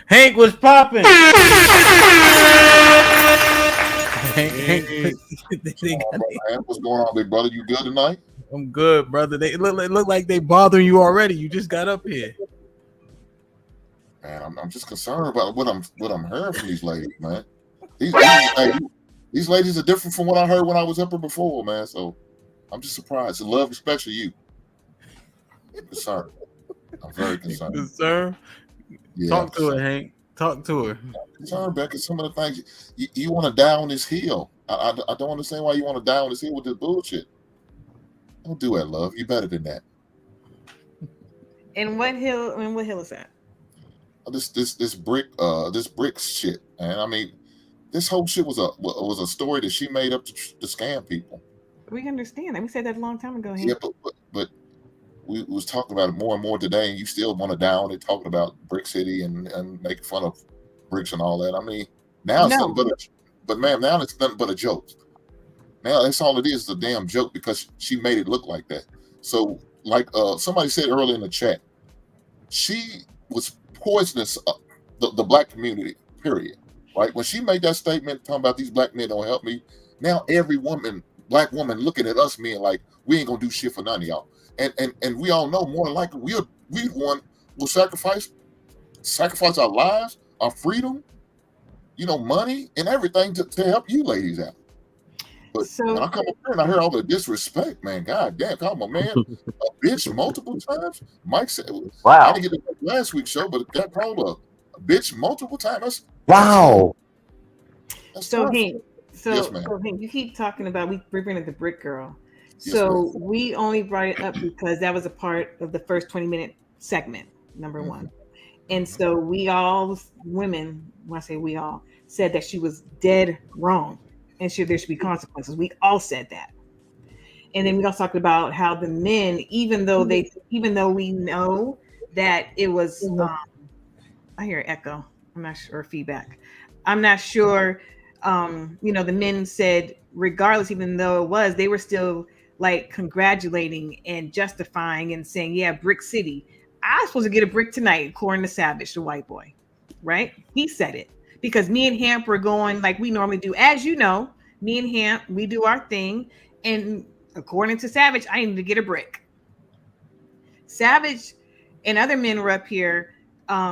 Hank was popping. Hank, Hey, what's going on, big brother? You good tonight? I'm good, brother. They look like they bothering you already. You just got up here. Man, I'm just concerned about what I'm hearing from these ladies, man. These ladies are different from what I heard when I was up here before, man. So I'm just surprised. And love, especially you. I'm concerned. I'm very concerned. Concern? Yeah, Talk to her, Hank. Talk to her. I'm concerned, Becky. Some of the things you want to die on this hill. I don't understand why you want to die on this hill with this bullshit. Don't do that, love. You better than that. And what hill? And what hill is that? This brick shit, man. I mean, this whole shit was a story that she made up to scam people. We understand that. We said that a long time ago. Yeah, but we was talking about it more and more today, and you still want to down it, talking about Brick City and making fun of bricks and all that. I mean, now it's nothing but ma'am, now it's nothing but a joke. Now that's all it is a damn joke because she made it look like that. So, like somebody said earlier in the chat, she was poisonous the black community. Period. Right? When she made that statement talking about these black men don't help me, now every black woman looking at us men like we ain't gonna do shit for none of y'all. And we all know more than likely we one will sacrifice our lives, our freedom, money and everything to help you ladies out. But when I come up here and I hear all the disrespect, man, god damn, call my man a bitch multiple times. Mike said, wow. I didn't get it last week's show, but that called a bitch multiple times. Wow. That's so tough. Hank, Yes, so Hank, you keep talking about we bring up the brick girl. Yes, So we only brought it up because that was a part of the first 20-minute segment, number one. And so we all women, when I say we all, said that she was dead wrong and there should be consequences. We all said that. And then we also talked about how the men, even though we know that it was, I hear echo. I'm not sure, feedback. I'm not sure. The men said, regardless, even though it was, they were still like congratulating and justifying and saying, yeah, Brick City. I was supposed to get a brick tonight, according to Savage, the white boy, right? He said it because me and Hamp were going like we normally do. As you know, me and Hamp, we do our thing. And according to Savage, I needed to get a brick. Savage and other men were up here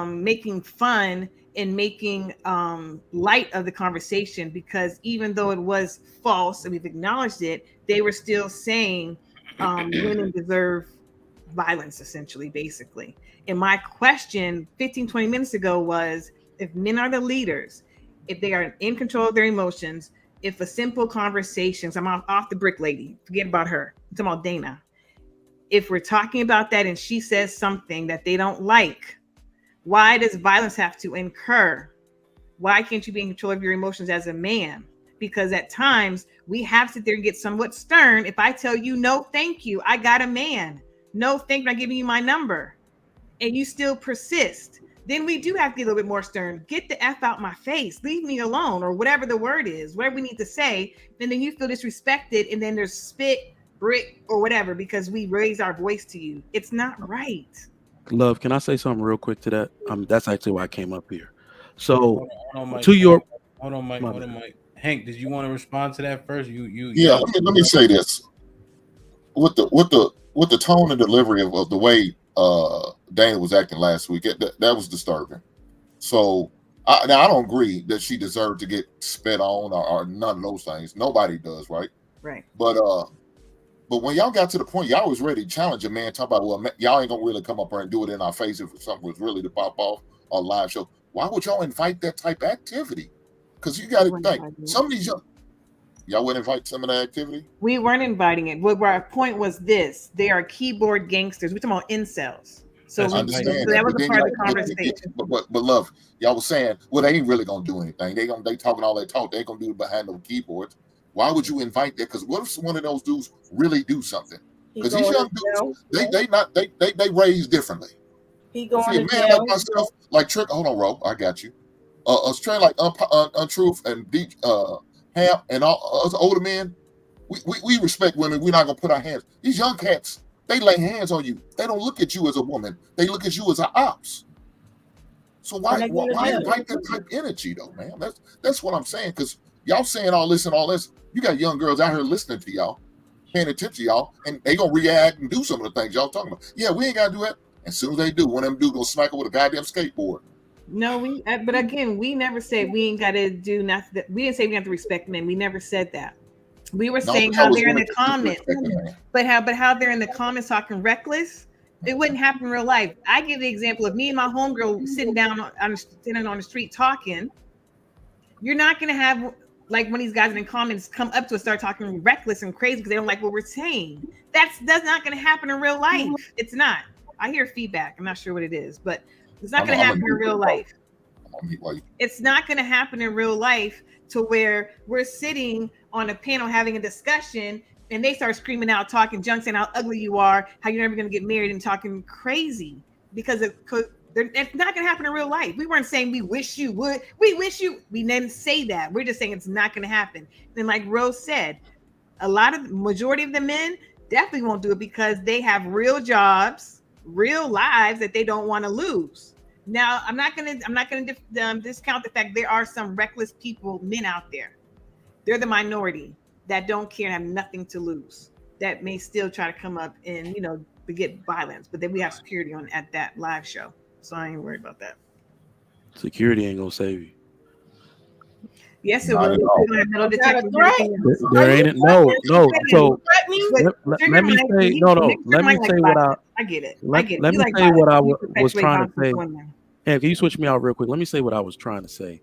making fun and making light of the conversation because even though it was false and we've acknowledged it, they were still saying women deserve violence, essentially, basically. And my question 15, 20 minutes ago was, if men are the leaders, if they are in control of their emotions, if a simple conversation, I'm off the brick lady, forget about her, I'm talking about Dana. If we're talking about that and she says something that they don't like, why does violence have to incur? Why can't you be in control of your emotions as a man? Because at times we have to sit there and get somewhat stern. If I tell you, no, thank you, I got a man. No, thank you, I'm not giving you my number. And you still persist. Then we do have to get a little bit more stern. Get the F out my face. Leave me alone, or whatever the word is, whatever we need to say. And then you feel disrespected. And then there's spit, brick, or whatever, because we raise our voice to you. It's not right. Love, can I say something real quick to that? That's actually why I came up here. So hold on, Mike. Hold on, Mike. Hank, did you want to respond to that first? Yeah. Let me say this. With the tone and delivery of the way Dana was acting last week, that was disturbing. So now I don't agree that she deserved to get spit on or none of those things. Nobody does, right? Right. But when y'all got to the point, y'all was ready to challenge a man, talk about, well, y'all ain't gonna really come up here and do it in our face if something was really to pop off on a live show. Why would y'all invite that type of activity? Because you got to think, some of these y'all wouldn't invite some of that activity? We weren't inviting it. What our point was this: they are keyboard gangsters. We're talking about incels. So I understand that was but a part of the conversation. But love, y'all was saying, well, they ain't really gonna do anything. They talking all that talk. They ain't gonna do it behind those keyboards. Why would you invite that? Because what if one of those dudes really do something? Because these young dudes, they raised differently. He going See, a man like myself, like Trick. Hold on, Ro, I got you. A straight like Untruth and Deep Hamp and all us older men. We respect women. We're not gonna put our hands. These young cats, They lay hands on you. They don't look at you as a woman. They look at you as an ops. So why invite that type of energy though, man? That's what I'm saying. Because y'all saying all this and all this, you got young girls out here listening to y'all, paying attention to y'all, and they gonna react and do some of the things y'all talking about. Yeah, we ain't gotta do that. As soon as they do, one of them dudes gonna smack her with a goddamn skateboard. No, but again, we never said we ain't gotta do nothing. We didn't say we have to respect men. We never said that. We were saying how they're in the comments, but how they're in the comments talking reckless. It wouldn't happen in real life. I give the example of me and my homegirl sitting down on the street talking. You're not gonna have like when these guys in the comments come up to us start talking reckless and crazy because they don't like what we're saying. That's not gonna happen in real life. It's not. I hear feedback. I'm not sure what it is, but it's not gonna happen in real life. It's not gonna happen in real life to where we're sitting on a panel having a discussion and they start screaming out, talking junk, saying how ugly you are, how you're never going to get married, and talking crazy because it's not going to happen in real life. We weren't saying we wish you would. We wish you. We didn't say that. We're just saying it's not going to happen. And like Rose said, majority of the men definitely won't do it because they have real jobs, real lives that they don't want to lose. Now, I'm not going to discount the fact there are some reckless men out there. They're the minority that don't care and have nothing to lose, that may still try to come up and, get violence. But then we have security on at that live show. So I ain't worried about that. Security ain't gonna save you. Yes, it will. There ain't no. So let me say what I get it. Let me say what I was trying to say. Hey, can you switch me out real quick? Let me say what I was trying to say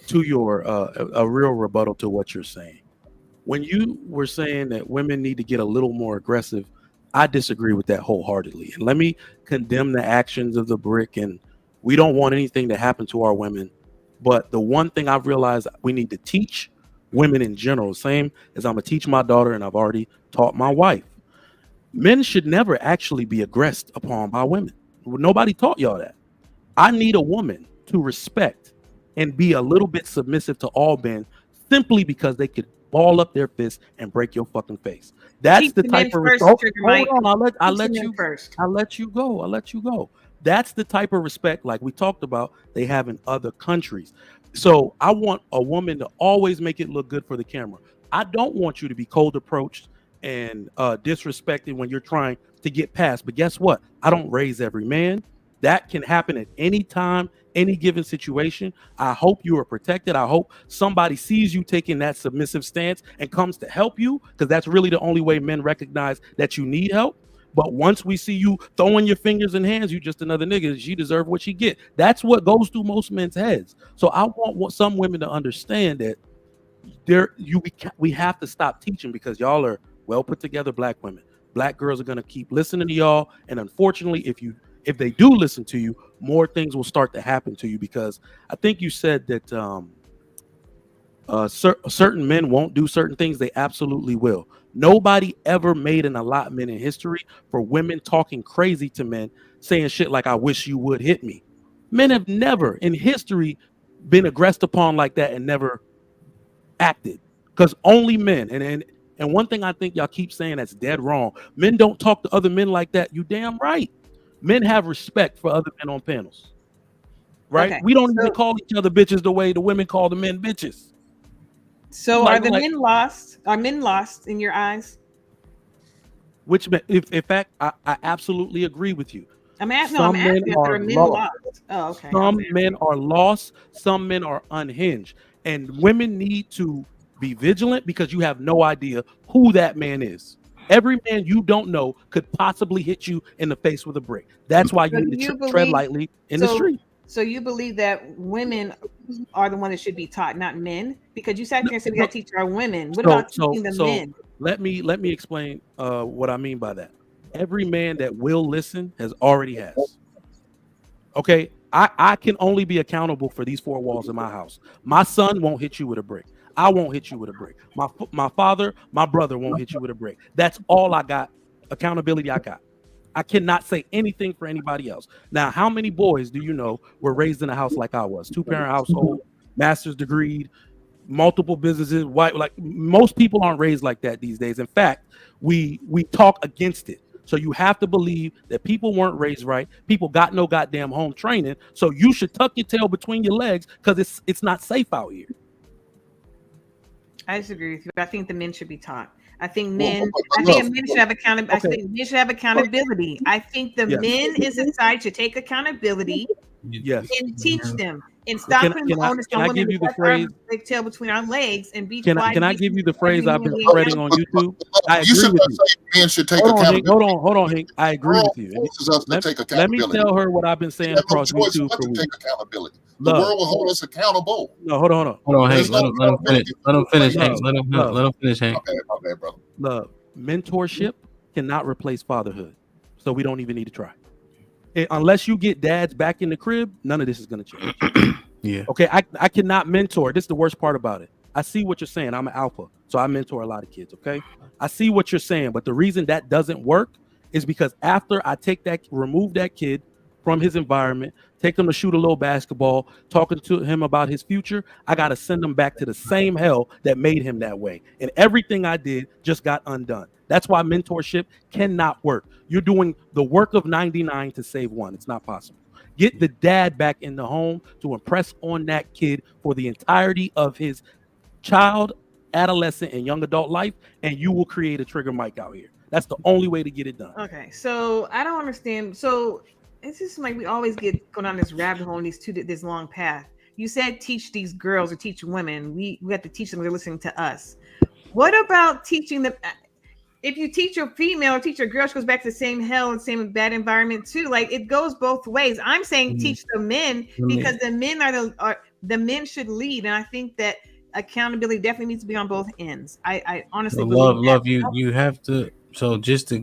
to your a real rebuttal to what you're saying. When you were saying that women need to get a little more aggressive, I disagree with that wholeheartedly. And let me condemn the actions of the brick. And we don't want anything to happen to our women. But the one thing I've realized we need to teach women in general, same as I'm going to teach my daughter and I've already taught my wife. Men should never actually be aggressed upon by women. Nobody taught y'all that. I need a woman to respect and be a little bit submissive to all men simply because they could ball up their fist and break your fucking face. That's the type of respect. Hold on, I'll let you go. That's the type of respect, like we talked about, they have in other countries. So I want a woman to always make it look good for the camera. I don't want you to be cold approached and disrespected when you're trying to get past. But guess what? I don't raise every man. That can happen at any time, any given situation. I hope you are protected. I hope somebody sees you taking that submissive stance and comes to help you, because that's really the only way men recognize that you need help. But once we see you throwing your fingers and hands, you just another nigga. She deserve what she get. That's what goes through most men's heads. So I want some women to understand that we have to stop teaching, because y'all are well put together black women. Black girls are going to keep listening to y'all. And unfortunately, if they do listen to you, more things will start to happen to you, because I think you said that certain men won't do certain things. They absolutely will. Nobody ever made an allotment in history for women talking crazy to men, saying shit like, I wish you would hit me. Men have never in history been aggressed upon like that and never acted, because only men. And one thing I think y'all keep saying that's dead wrong. Men don't talk to other men like that. You damn right. Men have respect for other men on panels, right? Okay, we don't even call each other bitches the way the women call the men bitches. So are men lost? Are men lost in your eyes? Which, in fact, I absolutely agree with you. I'm asking if there are men lost. Oh, okay. Some men are lost. Some men are unhinged. And women need to be vigilant, because you have no idea who that man is. Every man you don't know could possibly hit you in the face with a brick. That's why you need to tread lightly in the street. So you believe that women are the ones that should be taught, not men? Because you sat there and said we got to teach our women. What about teaching the men? Let me explain what I mean by that. Every man that will listen already has. Okay, I can only be accountable for these four walls in my house. My son won't hit you with a brick. I won't hit you with a brick. My father, my brother won't hit you with a brick. That's all I got. Accountability I got. I cannot say anything for anybody else. Now, how many boys do you know were raised in a house like I was? 2-parent household, master's degree, multiple businesses, white. Like most people aren't raised like that these days. In fact, we talk against it. So you have to believe that people weren't raised right. People got no goddamn home training. So you should tuck your tail between your legs because it's not safe out here. I disagree with you. I think the men should be taught. I think men should have accountability. Okay. I think men should have accountability. I think the men in society should take accountability. Yes. And teach them and stop putting the onus on women to tuck our tail between our legs and be quiet. Can I give you the phrase I've been spreading on YouTube? I agree with you. Men should take accountability. Hold on, Hink. I agree with you. Let me tell her what I've been saying across YouTube for weeks. The world will hold us accountable. No, hold on. Hold on, Hank. Let him finish. Let him finish, Hank. Let him finish, Hank. My bad, brother. Love. Mentorship cannot replace fatherhood. So we don't even need to try. Unless you get dads back in the crib, none of this is going to change. Yeah. Okay. I cannot mentor. This is the worst part about it. I see what you're saying. I'm an alpha, so I mentor a lot of kids. Okay. I see what you're saying, but the reason that doesn't work is because after I remove that kid from his environment, take him to shoot a little basketball, talking to him about his future, I got to send him back to the same hell that made him that way. And everything I did just got undone. That's why mentorship cannot work. You're doing the work of 99 to save one. It's not possible. Get the dad back in the home to impress on that kid for the entirety of his child, adolescent, and young adult life, and you will create a trigger mic out here. That's the only way to get it done. Okay, so I don't understand. So it's just like we always get going on this rabbit hole in this long path. You said teach these girls or teach women. We have to teach them. They're listening to us. What about teaching them? If you teach a female or teach a girl, she goes back to the same hell and same bad environment too. Like it goes both ways. I'm saying teach the men because the men are the men should lead, and I think that accountability definitely needs to be on both ends. I honestly love you. You have to. So just to